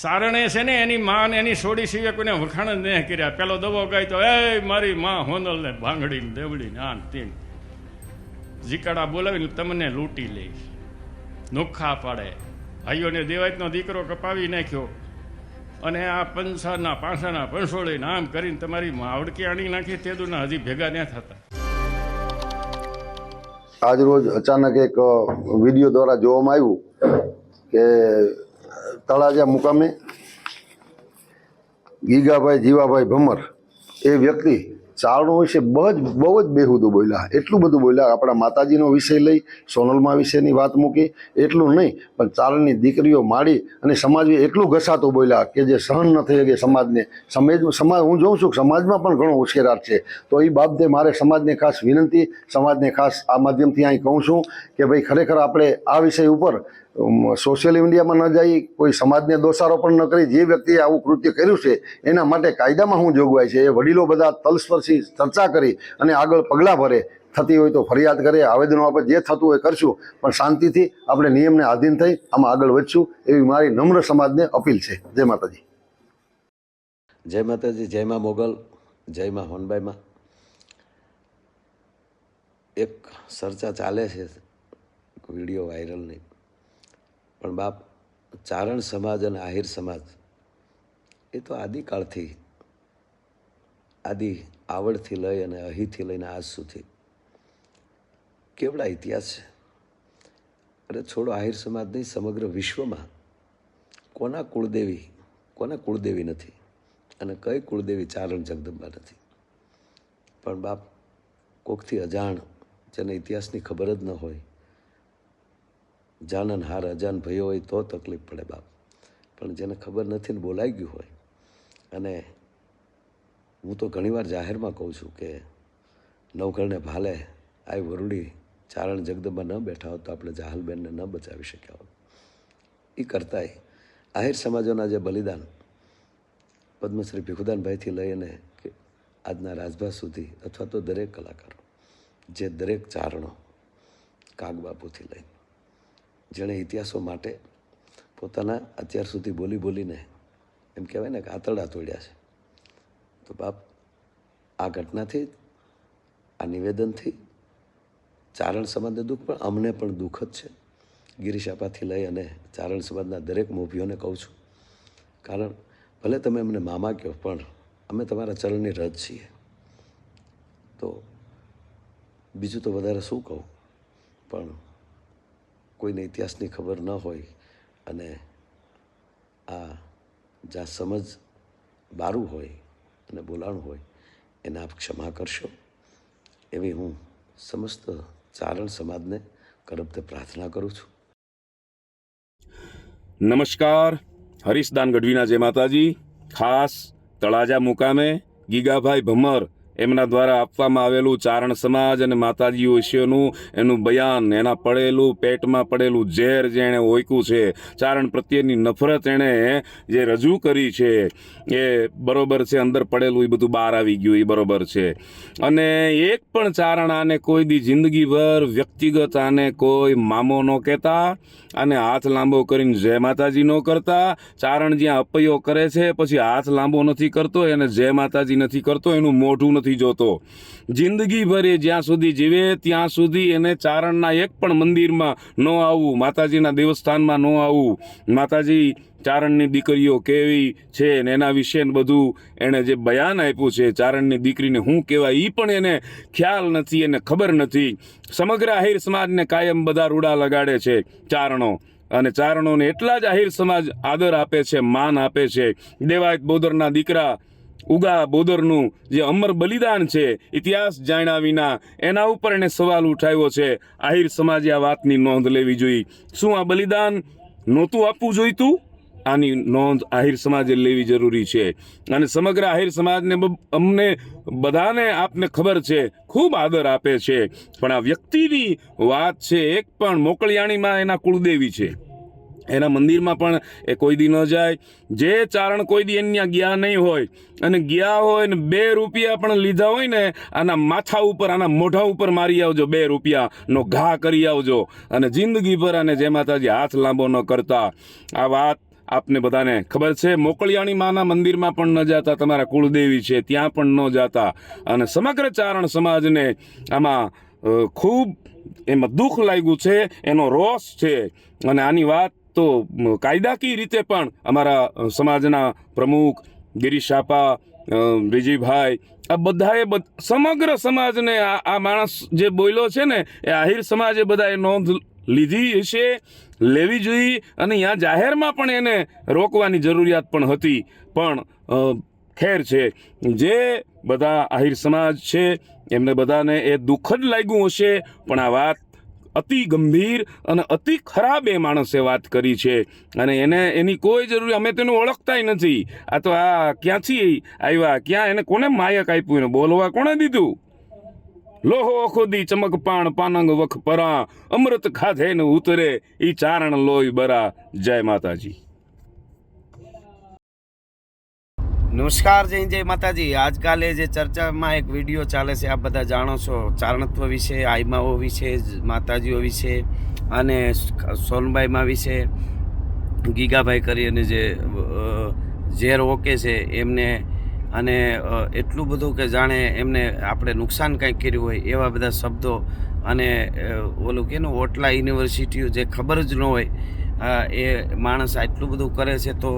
સારણે છે ને એની માં ને એની સોડી સિવાય કોઈને વખાણ જ નહીં કર્યા. પેલો દવો ગાય તો એ મારી માં હોનલ ને ભાંગડી ને દેવડી ને આન તીન જીકાડા બોલાવીને તમને લૂંટી લે, નોખા પાડે. ભાઈઓને દેવાયતનો દીકરો કપાવી નાખ્યો અને આ પંસાના પાંસાના પંસોળીને આમ કરીને તમારી માવડકી આણી નાખી તેદુના હજી ભેગા ન થતા. આજ રોજ અચાનક એક વિડીયો દ્વારા જોવામાં આવ્યું કે તળાજા મુકામે ગીગાભાઈ જીવાભાઈ ભમર એ વ્યક્તિ ચારણો વિશે બહુ જ બેહુદું બોલ્યા. એટલું બધું બોલ્યા, આપણા માતાજીનો વિષય લઈ સોનલમાં વિશેની વાત મૂકી એટલું નહીં, પણ ચારણની દીકરીઓ માડી અને સમાજ એટલું ઘસાતું બોલ્યા કે જે સહન ન થઈ શકે સમાજને. સમાજ હું જોઉં છું કે સમાજમાં પણ ઘણો ઉશ્કેરાટ છે. તો એ બાબતે મારે સમાજને ખાસ વિનંતી, સમાજને ખાસ આ માધ્યમથી અહીં કહું છું કે ભાઈ ખરેખર આપણે આ વિષય ઉપર સોશિયલ મીડિયામાં ન જઈ, કોઈ સમાજને દોષારોપણ પણ ન કરી. જે વ્યક્તિએ આવું કૃત્ય કર્યું છે એના માટે કાયદામાં શું જોગવાઈ છે એ વડીલો બધા તલસ્પર્શી ચર્ચા કરી અને આગળ પગલાં ભરે. થતી હોય તો ફરિયાદ કરે, આવેદનો આપે, જે થતું હોય કરશું, પણ શાંતિથી આપણે નિયમને આધીન થઈ આમાં આગળ વધશું એવી મારી નમ્ર સમાજને અપીલ છે. જય માતાજી. જય માતાજી. જય માં મોગલ, જય માં હોનબાઈમાં. એક ચર્ચા ચાલે છે, વિડીયો વાયરલ નહીં, પણ બાપ ચારણ સમાજ અને આહિર સમાજ એ તો આદિકાળથી આવડથી લઈ અને અહીંથી લઈને આજ સુધી કેવડા ઇતિહાસ છે. અરે છોડો આહિર સમાજ નહીં, સમગ્ર વિશ્વમાં કોના કુળદેવી નથી અને કઈ કુળદેવી ચારણ જગદંબા નથી. પણ બાપ કોકથી અજાણ, જેને ઇતિહાસની ખબર જ ન હોય, જાનન હાર અજાન ભયો હોય તો તકલીફ પડે બાપ. પણ જેને ખબર નથી ને બોલાઈ ગયું હોય, અને હું તો ઘણીવાર જાહેરમાં કહું છું કે નવઘરને ભાલે આ વરુડી ચારણ જગદંબા ન બેઠા હોત તો આપણે જાહલબેનને ન બચાવી શક્યા હોત. એ કરતાંય આહિર સમાજોના જે બલિદાન, પદ્મશ્રી ભીખુદાનભાઈથી લઈ અને આજના રાજભા સુધી, અથવા તો દરેક કલાકારો, જે દરેક ચારણો, કાગબાપુથી લઈને જેણે ઇતિહાસો માટે પોતાના અત્યાર સુધી બોલીને એમ કહેવાય ને કે આતરડા તોડ્યા છે. તો બાપ આ ઘટનાથી, આ નિવેદનથી ચારણ સમાજને દુઃખ, પણ અમને પણ દુઃખ જ છે. ગિરીશાપાથી લઈ અને ચારણ સમાજના દરેક મોભીઓને કહું છું, કારણ ભલે તમે અમને મામા કહો, પણ અમે તમારા ચરણની રજ છીએ. તો બીજું તો વધારે શું કહું, પણ કોઈને ઇતિહાસની ખબર ન હોય અને આ જ્યાં સમજ બારું હોય અને બોલાણું હોય એને આપ ક્ષમા કરશો એવી હું સમસ્ત ચારણ સમાજને કરબતે પ્રાર્થના કરું છું. નમસ્કાર. હરીશદાન ગઢવીના જય માતાજી. ખાસ તળાજા મુકામે ગીગાભાઈ ભમર એમના દ્વારા આપવામાં આવેલું ચારણ સમાજ અને માતાજીઓ વિશેનું એનું બયાન, એના પડેલું પેટમાં પડેલું ઝેર જે એણે ઓયકું છે, ચારણ પ્રત્યેની નફરત એણે જે રજૂ કરી છે એ બરોબર છે. અંદર પડેલું એ બધું બહાર આવી ગયું, એ બરોબર છે. અને એક પણ ચારણ આને કોઈ દી જિંદગીભર વ્યક્તિગત આને કોઈ મામો ન કહેતા અને હાથ લાંબો કરીને જય માતાજી ન કરતા. ચારણ જ્યાં અપૈયો કરે છે પછી હાથ લાંબો નથી કરતો, એને જય માતાજી નથી કરતો, એનું મોઢું નથી જોતો. જિંદગીભર એ જ્યાં સુધી જીવે ત્યાં સુધી એને ચારણના એક પણ મંદિરમાં ન આવવું, માતાજીના દેવસ્થાનમાં ન આવવું. માતાજી ચારણની દીકરીઓ કેવી છે ને એના વિશે બધું એણે જે બયાન આપ્યું છે, ચારણની દીકરીને શું કહેવાય એ પણ એને ખ્યાલ નથી, એને ખબર નથી. સમગ્ર આહિર સમાજને કાયમ બધા રૂડા લગાડે છે ચારણો, અને ચારણોને એટલા જ આહિર સમાજ આદર આપે છે, માન આપે છે. દેવાયત બોદરના દીકરા ઉગા બોદરનું જે અમર બલિદાન છે, ઇતિહાસ જાણ્યા વિના એના ઉપર એને સવાલ ઉઠાવ્યો છે. આહિર સમાજે આ વાતની નોંધ લેવી જોઈએ. શું આ બલિદાન નહોતું આપવું જોઈતું? આની નોંધ આહિર સમાજે લેવી જરૂરી છે. અને સમગ્ર આહિર સમાજને, અમને બધાને આપને ખબર છે, ખૂબ આદર આપે છે. પણ આ વ્યક્તિની વાત છે, એક પણ મોકળિયાણીમાં એના કુળદેવી છે, એના મંદિરમાં પણ એ કોઈ દી ન જાય. જે ચારણ કોઈ દી એના ગયા નહીં હોય અને ગયા હોય ને 2 રૂપિયા પણ લીધા હોય ને, આના માથા ઉપર, આના મોઢા ઉપર મારી આવજો, 2 રૂપિયાનો ઘા કરી આવજો, અને જિંદગીભર આને જય માતાજી હાથ લાંબો ન કરતા. આ વાત આપને બધાને ખબર છે. મોકળિયાણી માના મંદિરમાં પણ ન જાતા, તમારા કુળદેવી છે ત્યાં પણ ન જાતા. અને સમગ્ર ચારણ સમાજને આમાં ખૂબ એમાં દુઃખ લાગ્યું છે, એનો રોષ છે. અને આની વાત તો કાયદાકીય રીતે પણ અમારા સમાજના પ્રમુખ ગિરીશ આપા, વિજયભાઈ, આ બધાએ સમગ્ર સમાજને આ માણસ જે બોલ્યો છે ને એ આહિર સમાજે બધાએ નોંધ લીધી હશે, લેવી જોઈએ. અને અહીંયા જાહેરમાં પણ એને રોકવાની જરૂરિયાત પણ હતી. પણ ખેર છે, જે બધા આહિર સમાજ છે એમને બધાને એ દુઃખદ લાગ્યું હશે. પણ આ વાત અતિ ગંભીર અને અતિ ખરાબ એ માણસે વાત કરી છે. અને એની કોઈ જરૂર, અમે તેનું ઓળખતાય નથી. આ તો આ ક્યાંથી આવ્યા, ક્યાં એને કોને માયક આપ્યું, એને બોલવા કોણે દીધું? લોહો ખોદી ચમક પાણ પાનંગ વખ પરા, અમૃત ખાધે ને ઉતરે ઈ ચારણ લોહી બરા. જય માતાજી. નમસ્કાર, જય માતાજી. આજકાલે જે ચર્ચામાં એક વિડીયો ચાલે છે, આપ બધા જાણો છો, ચારણત્વ વિશે, આઈમાઓ વિશે, માતાજીઓ વિશે અને સોનબાઈમાં વિશે. ગીગાભાઈ કરીને જે ઝેર ઓકે છે એમને, અને એટલું બધું કે જાણે એમને આપણે નુકસાન કંઈક કર્યું હોય એવા બધા શબ્દો. અને ઓલું કે ને ઓટલા યુનિવર્સિટીઓ જે ખબર જ ન હોય એ માણસ આટલું બધું કરે છે. તો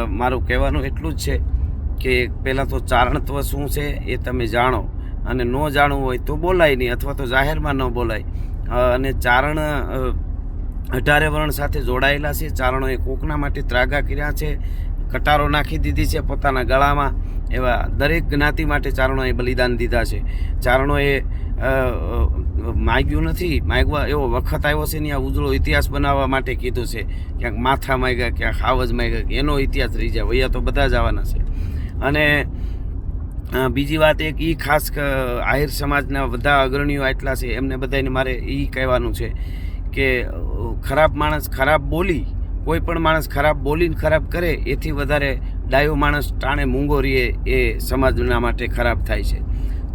મારું કહેવાનું એટલું જ છે કે પહેલાં તો ચારણત્વ શું છે એ તમે જાણો, અને ન જાણવું હોય તો બોલાય નહીં, અથવા તો જાહેરમાં ન બોલાય. અને ચારણ 18 વર્ણ સાથે જોડાયેલા છે. ચારણોએ કોકના માટે ત્રાગા કર્યા છે, કટારો નાખી દીધી છે પોતાના ગળામાં. એવા દરેક જ્ઞાતિ માટે ચારણોએ બલિદાન દીધા છે. ચારણોએ માગ્યું નથી, માગવા એવો વખત આવ્યો છે ને આ ઉજળો ઇતિહાસ બનાવવા માટે કીધું છે. ક્યાંક માથા માગ્યા, ક્યાંક હાવજ માગ્યા, એનો ઇતિહાસ રહી જાય. વૈયા તો બધા જ આવવાના છે. અને બીજી વાત એક એ ખાસ આહિર સમાજના બધા અગ્રણીઓ આટલા છે, એમને બધાને મારે એ કહેવાનું છે કે ખરાબ માણસ ખરાબ બોલી, કોઈ પણ માણસ ખરાબ બોલીને ખરાબ કરે એથી વધારે ડાયો માણસ ટાણે મૂંગો રહીએ એ સમાજના માટે ખરાબ થાય છે.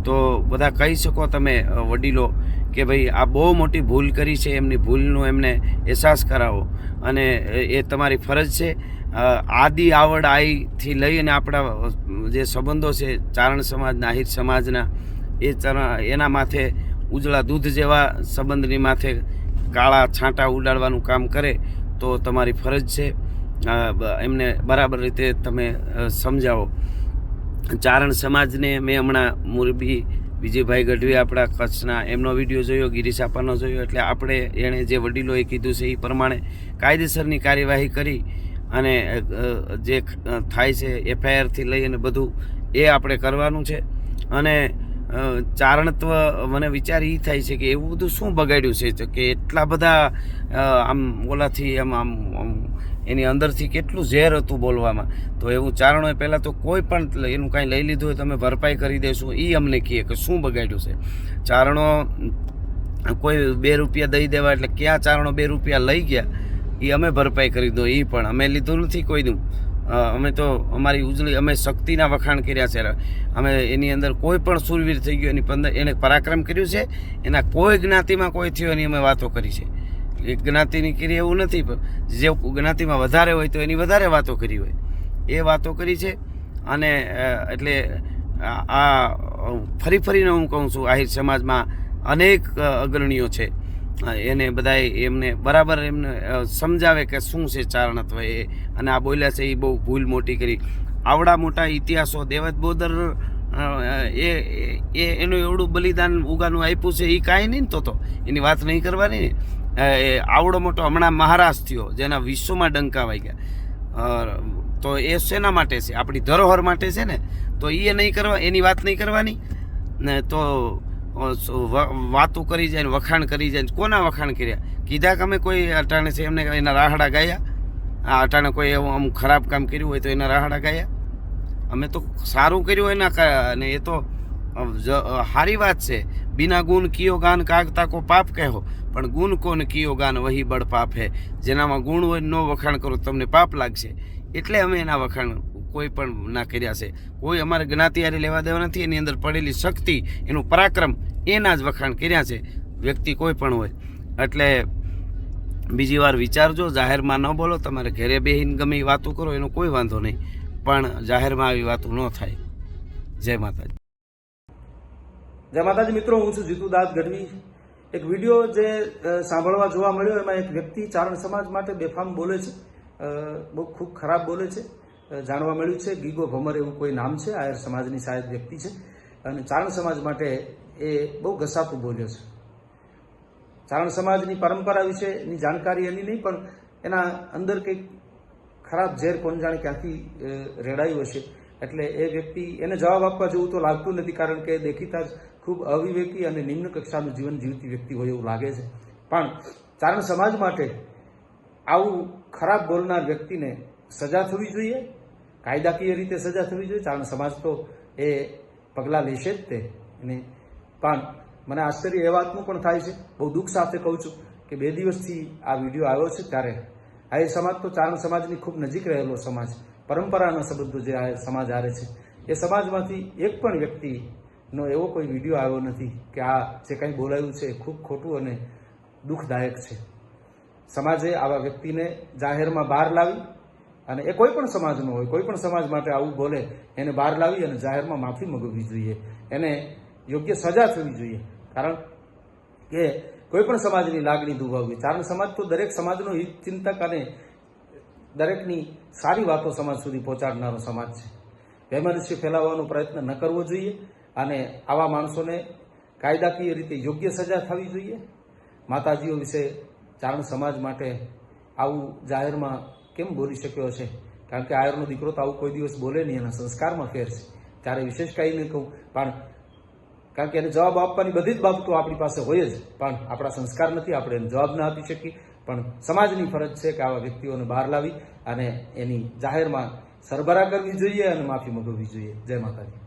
તો બધા કહી શકો તમે વડીલો કે ભાઈ આ બહુ મોટી ભૂલ કરી છે, એમની ભૂલનો એમને અહેસાસ કરાવો. અને એ તમારી ફરજ છે. આદિ આવડ આઈથી લઈને આપણા જે સંબંધો છે ચારણ સમાજના, આહિર સમાજના, એના માથે ઉજળા દૂધ જેવા સંબંધની માથે કાળા છાંટા ઉડાડવાનું કામ કરે તો તમારી ફરજ છે એમને બરાબર રીતે તમે સમજાવો. ચારણ સમાજને મેં હમણાં મોરબી વિજયભાઈ ગઢવી આપણા કચ્છના, એમનો વિડીયો જોયો, ગિરીશ આપાનો જોયો. એટલે આપણે એણે જે વડીલોએ કીધું છે એ પ્રમાણે કાયદેસરની કાર્યવાહી કરી અને જે થાય છે FIRથી લઈ અને બધું એ આપણે કરવાનું છે. અને ચારણત્વ મને વિચાર એ થાય છે કે એવું બધું શું બગાડ્યું છે કે એટલા બધા આમ ઓલાથી આમ એની અંદરથી કેટલું ઝેર હતું બોલવામાં. તો એવું ચારણોએ પહેલાં તો કોઈ પણ એનું કાંઈ લઈ લીધું હોય તમે ભરપાઈ કરી દેશું, એ અમને કહે કે શું બગાડ્યું છે. ચારણો કોઈ 2 રૂપિયા દઈ દેવા એટલે ક્યાં ચારણો 2 રૂપિયા લઈ ગયા એ અમે ભરપાઈ કરી દો, એ પણ અમે લીધું નથી કોઈનું. અમે તો અમારી ઉજળી, અમે શક્તિના વખાણ કર્યા છે. અમે એની અંદર કોઈ પણ શૂરવીર થઈ ગયો, એને પરાક્રમ કર્યું છે, એના કોઈ જ્ઞાતિમાં કોઈ થયો એની અમે વાતો કરી છે. એક જ્ઞાતિની કરી એવું નથી, જે જ્ઞાતિમાં વધારે હોય તો એની વધારે વાતો કરી હોય એ વાતો કરી છે. અને એટલે આ ફરીને હું કહું છું, આહિર સમાજમાં અનેક અગ્રણીઓ છે, એને બધાએ એમને બરાબર એમને સમજાવે કે શું છે ચારણત્વ એ. અને આ બોલ્યા છે એ બહુ ભૂલ મોટી કરી. આવડા મોટા ઇતિહાસો દેવત બોદર એનું એવડું બલિદાન ઉગાનું આપ્યું છે એ કાંઈ નહીં તો એની વાત નહીં કરવાની ને. આવડો મોટો હમણાં મહારાજ થયો જેના વિશ્વમાં ડંકા વાગ્યા, તો એ શેના માટે છે? આપણી ધરોહર માટે છે ને. તો એ નહીં કરવા, એની વાત નહીં કરવાની ને. તો વાતો કરી જાય, વખાણ કરી જાય. કોના વખાણ કર્યા? કીધા કે અમે કોઈ અટાણે છે એમને એના રાહડા ગાયા? આ અટાણે કોઈ એવું અમુક ખરાબ કામ કર્યું હોય તો એના રાહડા ગાયા? અમે તો સારું કર્યું એના, અને એ તો સારી વાત છે. બિના ગુણ કિયો ગાન કાગતા કો પાપ કહો, પણ ગુણ કોને કિયો ગાન વહી બળ પાપ હે. જેનામાં ગુણ હોય નો વખાણ કરો તમને પાપ લાગશે. એટલે અમે એના વખાણ કોઈ પણ ના કર્યા છે. કોઈ અમારે જ્ઞાતિ હારે લેવા દેવા નથી. એની અંદર પડેલી શક્તિ, એનું પરાક્રમ, એના જ વખાણ કર્યા છે, વ્યક્તિ કોઈ પણ હોય. એટલે બીજી વાર વિચારજો. જાહેરમાં ન બોલો. તમારે ઘરે બેહીને ગમે એ વાતો કરો એનો કોઈ વાંધો નહીં, પણ જાહેરમાં આવી વાતો ન થાય. જય માતાજી. જય માતાજી મિત્રો, હું છું જીતુ દાસ ગઢવી. એક વિડીયો જે સાંભળવા જોવા મળ્યો એમાં એક વ્યક્તિ ચારણ સમાજ માટે બેફામ બોલે છે, બહુ ખૂબ ખરાબ બોલે છે. જાણવા મળ્યું છે ગીગો ભમર એવું કોઈ નામ છે, આયર સમાજની શાયદ વ્યક્તિ છે, અને ચારણ સમાજ માટે એ બહુ ઘસાતું બોલ્યો છે. ચારણ સમાજની પરંપરા વિશેની જાણકારી એની નહીં, પણ એના અંદર કંઈક ખરાબ ઝેર કોણ જાણે ક્યાંથી રેડાયું હશે. એટલે એ વ્યક્તિ એને જવાબ આપવા જેવું તો લાગતું નથી, કારણ કે દેખીતા જ ખૂબ અવિવેકી અને નિમ્ન કક્ષાનું જીવન જીવતી વ્યક્તિ હોય એવું લાગે છે. પણ ચારણ સમાજ માટે આવું ખરાબ બોલનાર વ્યક્તિને સજા થવી જોઈએ, કાયદાકીય રીતે સજા થવી જોઈએ. ચારણ સમાજ તો એ પગલાં લેશે જ તે. અને પણ મને આશ્ચર્ય એ વાતનું પણ થાય છે, બહુ દુઃખ સાથે કહું છું કે 2 દિવસથી આ વિડીયો આવ્યો છે ત્યારે આયર સમાજ તો ચારણ સમાજની ખૂબ નજીક રહેલો સમાજ, પરંપરાના સંબંધો જે આયર સમાજ હારે છે, એ સમાજમાંથી એક પણ વ્યક્તિનો એવો કોઈ વિડીયો આવ્યો નથી કે આ જે કંઈ બોલાયું છે એ ખૂબ ખોટું અને દુઃખદાયક છે. સમાજે આવા વ્યક્તિને જાહેરમાં બહાર લાવી, અને એ કોઈ પણ સમાજનો હોય, કોઈ પણ સમાજ માટે આવું બોલે એને બહાર લાવી અને જાહેરમાં માફી મંગાવવી જોઈએ, એને યોગ્ય સજા થવી જોઈએ. કારણ કે કોઈ પણ સમાજની લાગણી દુભાવવી. ચારણ સમાજ તો દરેક સમાજનો હિત ચિંતક અને દરેકની સારી વાતો સમાજ સુધી પહોંચાડનારો સમાજ છે. વૈમનસ્ય ફેલાવવાનો પ્રયત્ન ન કરવો જોઈએ, અને આવા માણસોને કાયદાકીય રીતે યોગ્ય સજા થવી જોઈએ. માતાજીઓ વિશે ચારણ સમાજ માટે આવું જાહેરમાં કેમ બોલી શક્યો હશે? કારણ કે આયરનો દીકરો તો આવું કોઈ દિવસ બોલે નહીં, એના સંસ્કારમાં ફેર છે. ત્યારે વિશેષ કંઈ નહીં કહું, પણ કારણ કે એને જવાબ આપવાની બધી જ બાબતો આપણી પાસે હોય જ, પણ આપણા સંસ્કાર નથી, આપણે એને જવાબ ના આપી શકીએ. પણ સમાજની ફરજ છે કે આવા વ્યક્તિઓને બહાર લાવી અને એની જાહેરમાં સરભરા કરવી જોઈએ અને માફી મંગાવવી જોઈએ. જય માતાજી.